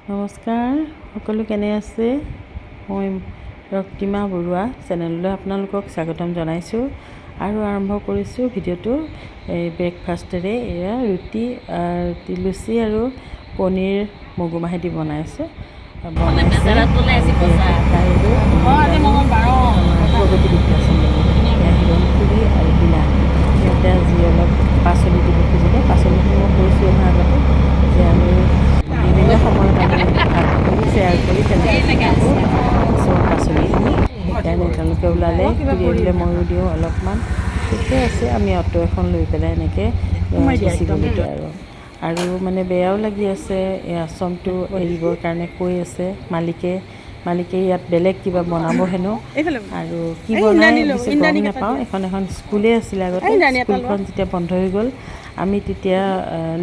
নমস্কাৰ, সকলো কেনে আছে? মই ৰক্তিমা বৰুৱা চেনেললৈ আপোনালোকক স্বাগতম জনাইছোঁ আৰু আৰম্ভ কৰিছোঁ ভিডিঅ'টো ব্ৰেকফাষ্টেৰে। এয়া ৰুটি লুচি আৰু পনীৰ মগু মাহে দি বনাইছোঁ। প্ৰগতি বিদ্যাশ্ৰম হিৰণপুৰি আৰু বিলাহী সিহঁতে আজি অলপ পাচলি দিব খুজিলে। পাচলিখিনি মই কৈছোঁ নহয় আগতে যে আমি বিভিন্ন সময়ত আমি ভাগ কৰি শ্বেয়াৰ কৰি তেনেকৈ থাকোঁ কিছুমান পাচলিখিনি। সেইকাৰণে তেওঁলোকে ওলালে দিলে ময়ো দিওঁ অলপমান। ঠিকে আছে, আমি অটো এখন লৈ পেলাই এনেকৈ গুচি গ'লোগৈ আৰু মানে বেয়াও লাগি আছে। এই আশ্ৰমটো এৰিবৰ কাৰণে কৈ আছে মালিকে ইয়াত বেলেগ কিবা বনাব হেনো আৰু কি বনাই গম নাপাওঁ। এখন স্কুলেই আছিলে আগতে, স্কুলখন যেতিয়া বন্ধ হৈ গ'ল আমি তেতিয়া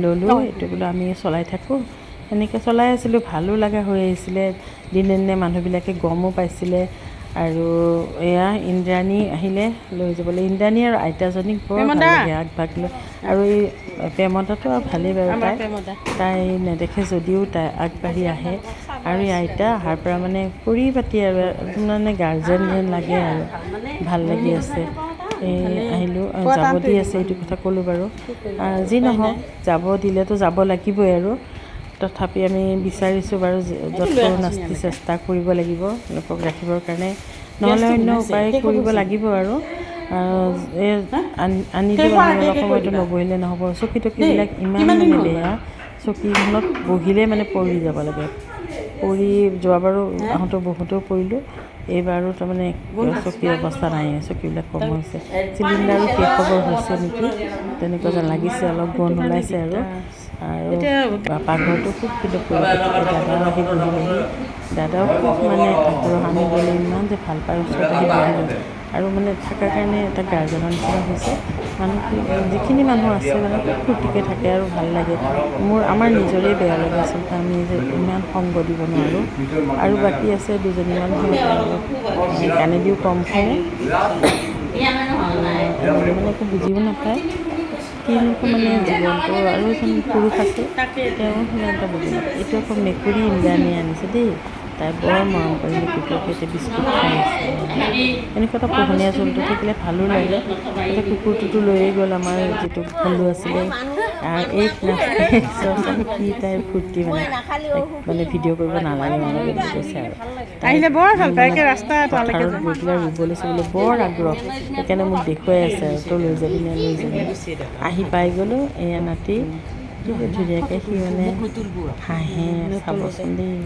ল'লোঁ এইটো বোলো আমি চলাই থাকোঁ। সেনেকৈ চলাই আছিলোঁ, ভালো লগা হৈ আহিছিলে। দিনে দিনে মানুহবিলাকে গমো পাইছিলে আৰু এয়া ইন্দ্ৰাণী আহিলে লৈ যাবলৈ। ইন্দ্ৰাণী আৰু আইতাজনীক বৰ ভাল লাগে আগভাগ লৈ। আৰু এই প্ৰেমতাটো আৰু ভালেই বাৰু, তাই নেদেখে যদিও তাই আগবাঢ়ি আহে। আৰু এই আইতা অহাৰ পৰা মানে পৰিপাতি আৰু মানে গাৰ্জেন যেন লাগে আৰু ভাল লাগি আছে। আহিলোঁ, যাব দি আছে এইটো কথা ক'লোঁ বাৰু। যি নহওক যাব দিলেতো যাব লাগিবই আৰু তথাপি আমি বিচাৰিছোঁ বাৰু য'ত নাস্তি চেষ্টা কৰিব লাগিব লোকক ৰাখিবৰ কাৰণে, নহ'লে অন্য উপায় কৰিব লাগিব আৰু আনি দিওঁ। অলপ সময়তো নবহিলে নহ'ব। চকী টকীবিলাক ইমান মানে বেয়া, চকীখনত বহিলে মানে পৰি যাব লাগে। পৰি যোৱাবাৰো আহোঁতেও বহুতেও পৰিলোঁ, এইবাৰো তাৰমানে চকীৰ অৱস্থা নাই, চকীবিলাক কম হৈছে। চিলিণ্ডাৰো শেষ খবৰ হৈছে নেকি তেনেকুৱা যেন লাগিছে, অলপ গোন্ধ ওলাইছে আৰু পাকঘৰটো খুব কিন্তু দাদাও আহি বহিলেহি। দাদাও খুব মানে আগ্ৰহ, আমি গ'লে ইমান যে ভাল পায়, ওচৰত আহি বহিলোঁ আৰু মানে থকাৰ কাৰণে এটা গাৰ্জেনৰ নিচিনা হৈছে। যিখিনি মানুহ আছে মানে খুব ফূৰ্তিকৈ থাকে আৰু ভাল লাগে। আমাৰ নিজৰে বেয়া লাগে আচলতে, আমি যে ইমান সংগ দিব নোৱাৰোঁ। আৰু বাকী আছে দুজনীমান, সিহঁতে কাণেদিও কম শুনে, মানে একো বুজিও নাপায় কিনো মানে জীৱনটো। আৰু এজন পুৰুষ আছে, তেওঁ সিমান এটা বুজি নাপায়। এইটো আকৌ মেকুৰী ইন্দ্ৰাণী আনিছে দেই, তাই বৰ মৰম কৰি মেকুৰীটোৰ সৈতে বিস্কুট খাই আছে। এনেকুৱা এটা পোহনীয়া জন্তু থাকিলে ভালো লাগে। এতিয়া কুকুৰটোতো লৈয়ে গ'ল, আমাৰ যিটো ভলু আছিলে। এই কি তাইৰ ফূৰ্তি মানে ভিডিঅ' কৰিব নালাগে বুলি কৈছে আৰু আহিলে বৰ ভাল পায়। পথাৰত গৈ পেলাই ৰুবলৈ চুবলৈ বৰ আগ্ৰহ, সেইকাৰণে মোক দেখুৱাই আছে আৰু তই লৈ যাবি নে লৈ যাবি। আহি পাই গ'লোঁ, এয়া নাতি কি ধুনীয়াকৈ সি মানে হাঁহে, চাবচোন দেই।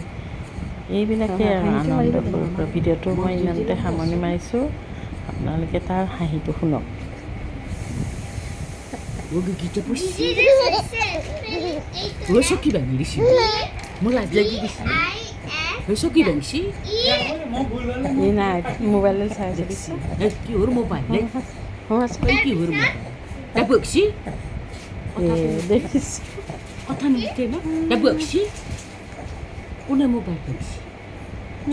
এইবিলাকে আৰু আনন্দ কৰোঁ। ভিডিঅ'টো মই ইমানতে সামৰণি মাৰিছোঁ, আপোনালোকে তাৰ হাঁহিটো শুনক। চকী ভাঙি দিছি, মোৰ লাজ লাগি গৈছে। চকী ভাঙিছি, এই নাই মোবাইলত চাই দেখছি কিহৰ মোবাইল, কিহৰ মোবাইল তাই বকছি, দেখিছোঁ কথা নুঠে ন। তাই বকছি, কোনে মোবাইল ভাঙিছি,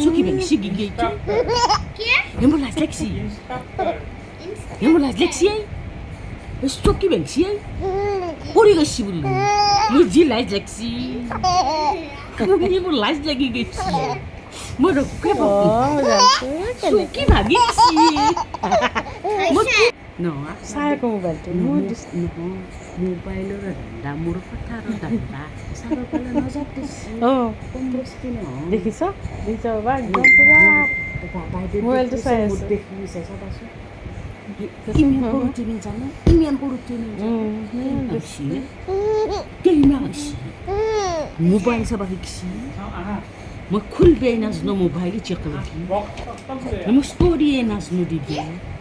চকী ভাঙিছি গিগেইটো, মোৰ লাজ লাগছি, মোৰ লাজ লাগছি। চকী ভাঙিছি, পৰি গৈছি বোলো, মোৰ যি লাজ লাগছি, মোৰ লাজ লাগি গৈছি। মই ৰক্ষে চকী ভাঙি দিছি। চাই আকৌ মোবাইলটো মোবাইলৰ ধান্দা, মোৰ কথাৰ ধান্দা, চাৰৰ ফালে নজৰ দিছি। কম বস্তি নহয়, দেখিছ বাবা, একদম পুৰা মোবাইলটো চাই আছে। দেখিছে চাবাচোন, ইমান সৰু ট্ৰেইনিং জানো, ইমান সৰু ট্ৰেইনিং মোবাইল চাবা শিকছি। মই খুলবেই নাজনো মোবাইল, মই ষ্টৰিয়ে নাজনো দিবি।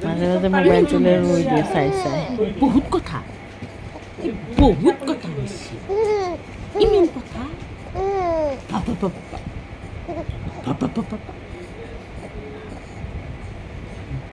মাজে মাজে মোবাইলটোলৈ ৰৈ দিয়ে চাই বহুত কথা হৈছে, ইমান কথা